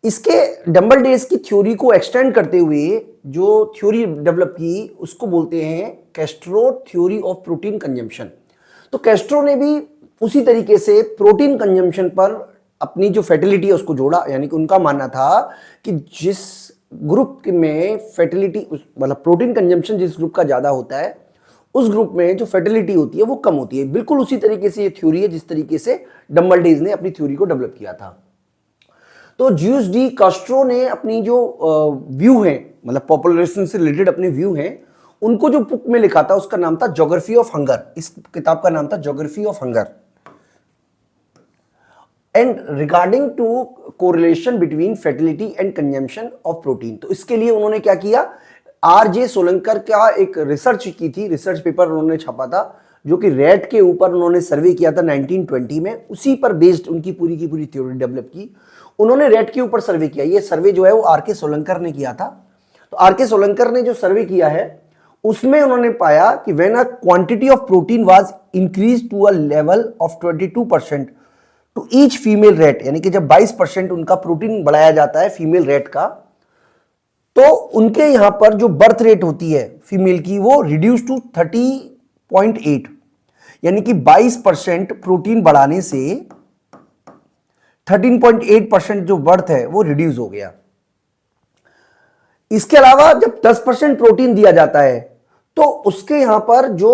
इसके डंबलडेज की थ्योरी को एक्सटेंड करते हुए जो थ्योरी डेवलप की उसको बोलते हैं Castro theory of protein consumption. तो कैस्ट्रो ने भी उसी तरीके से प्रोटीन कंजम्पशन पर अपनी जो फर्टिलिटी है उसको जोड़ा। यानी कि उनका मानना था कि जिस ग्रुप में फर्टिलिटी मतलब प्रोटीन कंजम्पशन जिस ग्रुप का ज्यादा होता है उस ग्रुप में जो फर्टिलिटी होती है वो कम होती है। बिल्कुल उसी तरीके से ये थ्योरी है जिस तरीके से डंबलडेज ने अपनी थ्योरी को डेवलप किया था। तो ज्यूस डी कास्ट्रो ने अपनी जो व्यू है, मतलब पॉपुलेशन से रिलेटेड अपने व्यू हैं, उनको जो बुक में लिखा था उसका नाम था ज्योग्राफी ऑफ हंगर। इस किताब का नाम था geography of hunger and regarding to correlation between fertility and consumption of protein. तो इसके लिए उन्होंने क्या किया, आरजे सोलंकर का एक रिसर्च की थी, रिसर्च पेपर उन्होंने छापा था जो कि रेट के ऊपर उन्होंने सर्वे किया था 1920 में। उसी पर बेस्ड उनकी पूरी की पूरी थ्योरी डेवलप की। उन्होंने रेट के ऊपर सर्वे किया। ये सर्वे जो है वो आर के सोलंकर ने किया था। तो आर के सोलंकर ने जो सर्वे किया है उसमें उन्होंने पाया कि when a quantity of protein was increase to a level of 22% to each female rate, यानी कि जब 22% उनका प्रोटीन बढ़ाया जाता है फीमेल रेट का, तो उनके यहां पर जो बर्थ रेट होती है फीमेल की वो रिड्यूस टू 30.8, यानी कि 22% प्रोटीन बढ़ाने से 13.8% जो बर्थ है वो रिड्यूस हो गया। इसके अलावा जब 10% प्रोटीन दिया जाता है तो उसके यहां पर जो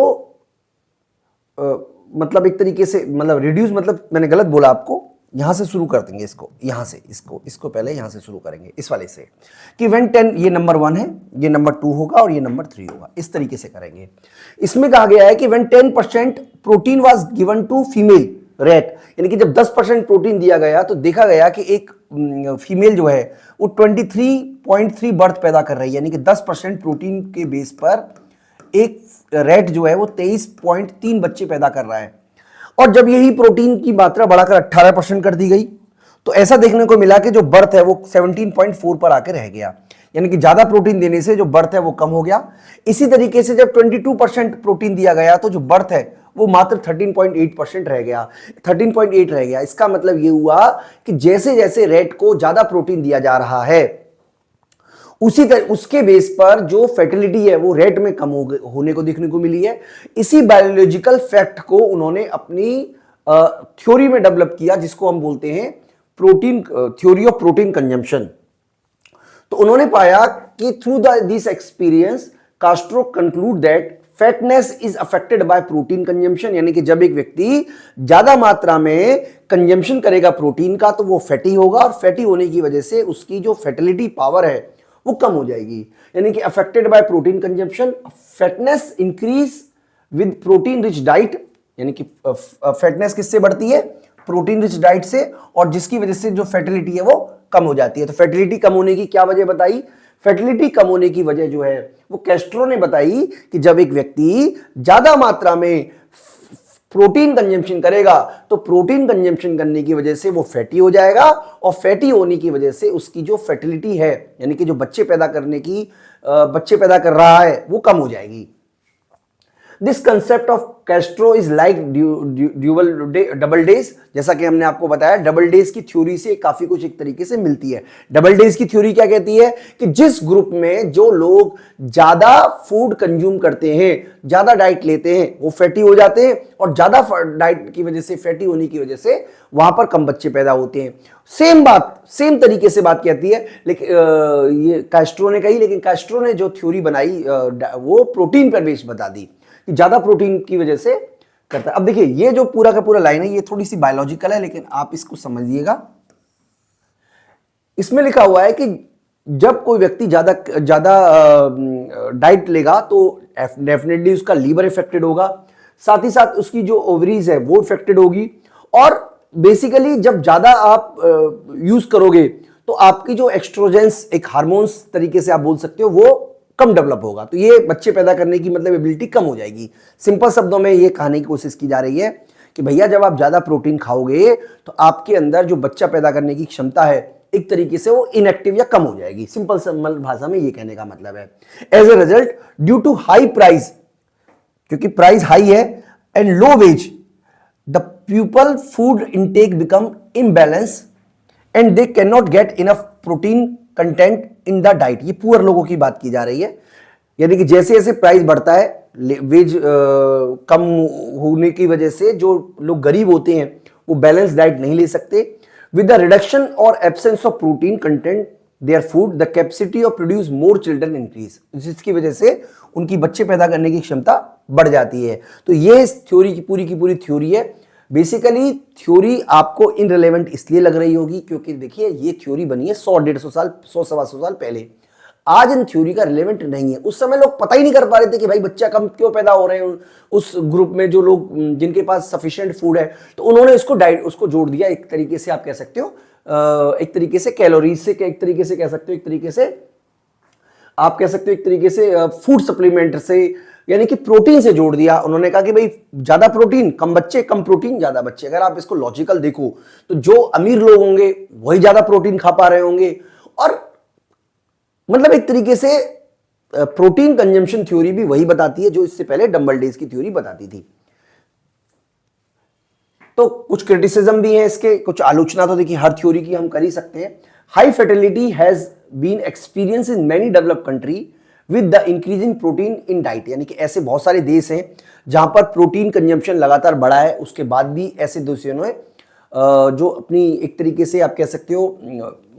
मतलब एक तरीके से मतलब रिड्यूस, मतलब मैंने गलत बोला आपको, यहां से शुरू कर देंगे इसको, यहां से इसको पहले यहां से शुरू करेंगे इस वाले से कि व्हेन 10, ये नंबर 1 है, ये नंबर 2 होगा और ये नंबर 3 होगा, इस तरीके से करेंगे। इसमें कहा गया है कि when 10% protein was given to female rate, यानी कि जब 10% प्रोटीन दिया गया तो देखा गया कि एक फीमेल जो है वो 23.3 बर्थ पैदा कर रही है, यानी कि 10% प्रोटीन के बेस पर एक रेट जो है वो 23.3 बच्चे पैदा कर रहा है। और जब यही प्रोटीन की मात्रा बढ़ाकर 18% कर दी गई तो ऐसा देखने को मिला कि जो बर्थ है वो 17.4 पर आकर रह गया, यानी कि ज्यादा प्रोटीन देने से जो बर्थ है वो कम हो गया। इसी तरीके से जब 22% प्रोटीन दिया गया तो जो बर्थ है वो मात्र 13.8% रह गया, 13.8 रह गया। इसका मतलब ये हुआ कि जैसे जैसे रेट को ज्यादा प्रोटीन दिया जा रहा है उसी तरह उसके बेस पर जो फर्टिलिटी है वो रेट में कम होने को देखने को मिली है। इसी बायोलॉजिकल फैक्ट को उन्होंने अपनी थ्योरी में डेवलप किया, जिसको हम बोलते हैं protein theory of protein consumption. तो उन्होंने पाया कि through this experience Castro conclude that fatness is affected by protein consumption, यानी कि जब एक व्यक्ति ज्यादा मात्रा में कंजम्पशन करेगा प्रोटीन का तो वो फैटी होगा और फैटी होने की वजह से उसकी जो फर्टिलिटी पावर है वो कम हो जाएगी। यानी कि affected by protein consumption, fatness increase with protein rich diet, यानी कि फैटनेस किससे बढ़ती है, प्रोटीन रिच डाइट से, और जिसकी वजह से जो फर्टिलिटी है वो कम हो जाती है। तो फर्टिलिटी कम होने की क्या वजह बताई, फर्टिलिटी कम होने की वजह जो है वो कैस्ट्रो ने बताई कि जब एक व्यक्ति ज्यादा मात्रा में प्रोटीन कंजम्पशन करेगा तो प्रोटीन कंजम्पशन करने की वजह से वो फैटी हो जाएगा और फैटी होने की वजह से उसकी जो फर्टिलिटी है, यानी कि जो बच्चे पैदा कर रहा है वो कम हो जाएगी। This concept of Castro is like double days, जैसा कि हमने आपको बताया डबल डेज की थ्योरी से काफी कुछ एक तरीके से मिलती है। डबल डेज की थ्योरी क्या कहती है कि जिस ग्रुप में जो लोग ज्यादा फूड कंज्यूम करते हैं, ज्यादा डाइट लेते हैं, वो फैटी हो जाते हैं और ज्यादा डाइट की वजह से, फैटी होने की वजह से वहां पर कम बच्चे पैदा होते हैं। सेम तरीके से बात कहती है, लेकिन ये कैस्ट्रो ने कही, लेकिन कैस्ट्रो ने जो थ्योरी बनाई वो प्रोटीन पर बेस बता दी कि ज्यादा प्रोटीन की वजह से करता है। अब देखिए ये जो पूरा का पूरा लाइन है ये थोड़ी सी बायोलॉजिकल है, लेकिन आप इसको समझिएगा। इसमें लिखा हुआ है कि जब कोई व्यक्ति ज़्यादा ज़्यादा डाइट लेगा तो डेफिनेटली उसका लीवर इफेक्टेड होगा, साथ ही साथ उसकी जो ओवरीज है वो इफेक्टेड होगी, और बेसिकली जब ज़्यादा आप यूज़ करोगे तो आपकी जो एक्स्ट्रोजेंस एक हार्मोन्स तरीके से आप बोल सकते हो वो कम डेवलप होगा, तो ये बच्चे पैदा करने की मतलब एबिलिटी कम हो जाएगी। सिंपल शब्दों में ये कहने की कोशिश की जा रही है कि भैया जब आप ज़्यादा प्रोटीन खाओगे तो आपके अंदर जो बच्चा पैदा करने की क्षमता है एक तरीके से वो इनएक्टिव या कम हो जाएगी। सिंपल भाषा में ये कहने का मतलब है। As a result due to high price, क्योंकि प्राइस हाई है and low wage, the people food intake become imbalance and they can not get enough protein content in the diet. ये पुअर लोगों की बात की जा रही है, यानी कि जैसे जैसे प्राइस बढ़ता है, वेज कम होने की वजह से जो लोग गरीब होते हैं वो बैलेंस डाइट नहीं ले सकते। विद द रिडक्शन और absence of protein content their food, the capacity of produce more children increase, जिसकी वजह से उनकी बच्चे पैदा करने की क्षमता बढ़ जाती है। तो ये इस थ्योरी की पूरी थ्योरी है। बेसिकली थ्योरी आपको इनरिलेवेंट इसलिए लग रही होगी क्योंकि देखिए ये थ्योरी बनी है 100-150 साल, 100-125 साल पहले। आज इन थ्योरी का रिलेवेंट नहीं है। उस समय लोग पता ही नहीं कर पा रहे थे कि भाई बच्चा कम क्यों पैदा हो रहे हैं उस ग्रुप में जो लोग जिनके पास सफिशिएंट फूड है, तो उन्होंने उसको जोड़ दिया एक तरीके से, आप कह सकते हो एक तरीके से कैलोरीज से, एक तरीके से कह सकते हो, एक तरीके से आप कह सकते हो, एक तरीके से फूड सप्लीमेंट से, यानी कि प्रोटीन से जोड़ दिया। उन्होंने कहा कि भाई ज्यादा प्रोटीन कम बच्चे, कम प्रोटीन ज्यादा बच्चे। अगर आप इसको लॉजिकल देखो तो जो अमीर लोग होंगे वही ज्यादा प्रोटीन खा पा रहे होंगे, और मतलब एक तरीके से प्रोटीन कंजम्पशन थ्योरी भी वही बताती है जो इससे पहले डम्बलडेज की थ्योरी बताती थी। तो कुछ क्रिटिसिज्म भी है इसके, कुछ आलोचना तो देखिए हर थ्योरी की हम कर ही सकते हैं। High fertility has been experience in many developed country with the increasing protein in diet, यानी कि ऐसे बहुत सारे देश हैं जहां पर प्रोटीन कंजम्पशन लगातार बढ़ा है, उसके बाद भी ऐसे देशों ने जो अपनी एक तरीके से आप कह सकते हो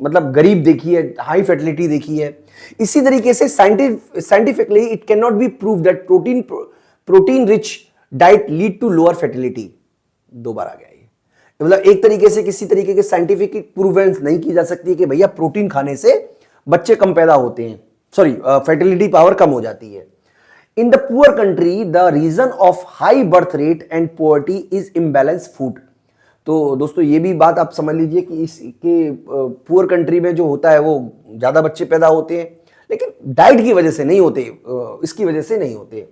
मतलब गरीब देखी है, हाई फर्टिलिटी देखी है। इसी तरीके से scientifically it can not be prove that protein rich diet lead to lower fertility. दो बार आ गया ये, मतलब एक तरीके से किसी तरीके के साइंटिफिक प्रूवेंस नहीं की जा सकती कि भैया प्रोटीन खाने से बच्चे कम पैदा होते हैं, सॉरी फर्टिलिटी पावर कम हो जाती है। In the poor country the reason of high birth rate and poverty is imbalance food. तो दोस्तों ये भी बात आप समझ लीजिए कि इसके पुअर कंट्री में जो होता है वो ज्यादा बच्चे पैदा होते हैं, लेकिन डाइट की वजह से नहीं होते, इसकी वजह से नहीं होते।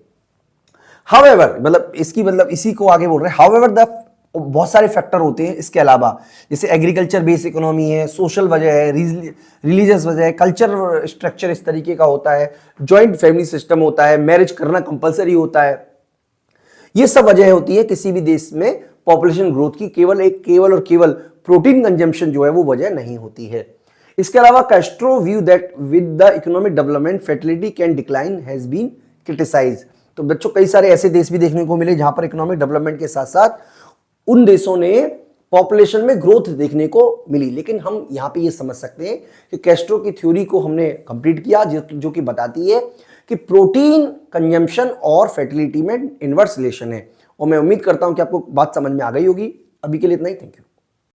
हाउएवर, मतलब इसकी मतलब इसी को आगे बोल रहे हैं, हाउएवर द बहुत सारे फैक्टर होते हैं इसके अलावा, जैसे एग्रीकल्चर बेस्ड इकोनॉमी है, सोशल वजह है, रिलीजियस वजह है, कल्चर स्ट्रक्चर इस तरीके का होता है, जॉइंट फैमिली सिस्टम होता है, मैरिज करना कंपलसरी होता है। ये सब वजह होती है किसी भी देश में पॉपुलेशन ग्रोथ की, केवल और केवल प्रोटीन कंजम्पशन जो है वो वजह नहीं होती है। इसके अलावा Castro view that with the economic development fertility can decline has been criticised. तो बच्चों कई सारे ऐसे देश भी देखने को मिले जहां पर इकोनॉमिक डेवलपमेंट के साथ साथ उन देशों ने पॉपुलेशन में ग्रोथ देखने को मिली। लेकिन हम यहां पे ये समझ सकते हैं कि कैस्ट्रो की थ्योरी को हमने कंप्लीट किया, जो कि बताती है कि प्रोटीन कंजम्पशन और फर्टिलिटी में इनवर्स रिलेशन है। और मैं उम्मीद करता हूं कि आपको बात समझ में आ गई होगी। अभी के लिए इतना ही, थैंक यू।